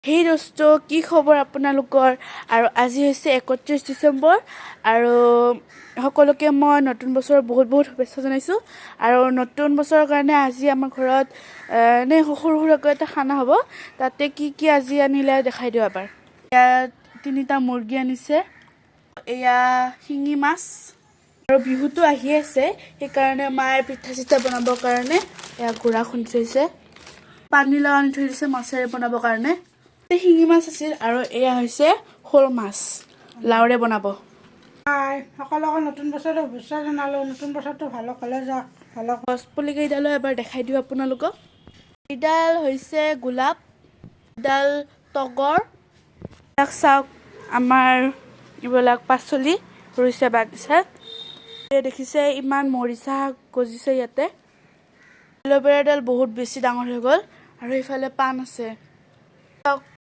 সেই দোস্ত কি খবৰ আপোনালোকৰ আৰু আজি হৈছে 31 ডিচেম্বৰ আৰু সকলোকে মই নতুন বছৰৰ বহুত শুভেচ্ছা জনাইছোঁ আৰু নতুন বছৰৰ কাৰণে আজি আমাৰ ঘৰত নে সৰু সুৰাকৈ এটা খানা হ'ব তাতে কি আজি আনিলে দেখাই দিওঁ এবাৰ ইয়াত 3টা মুৰ্গী আনিছে এয়া শিঙি মাছ আৰু বিহুটো আহি আছে সেইকাৰণে মায়ে পিঠা চিঠা বনাবৰ কাৰণে এয়া গুড়া খুন্দি থৈছে পানীলাও আনি থৈ দিছে মাছেৰে বনাবৰ কাৰণে শিঙি মাছ আছিল আৰু এয়া হৈছে শ'ল মাছ লাওৰে বনাব সকলোকে নতুন বছৰৰ শুভেচ্ছা জনালোঁ। নতুন বছৰটো ভালক ভালে যাওক ভালক গছপুলি কেইডালো এবাৰ দেখাই দিওঁ আপোনালোকক এইডাল হৈছে গোলাপ এইডাল তগৰ চাওক আমাৰ এইবিলাক পাচলি ৰুইছে বাগিচাত দেখিছে ইমান মৰিচা গজিছে ইয়াতে এল'ভেৰাডাল বহুত বেছি ডাঙৰ হৈ গ'ল আৰু এইফালে পাণ আছে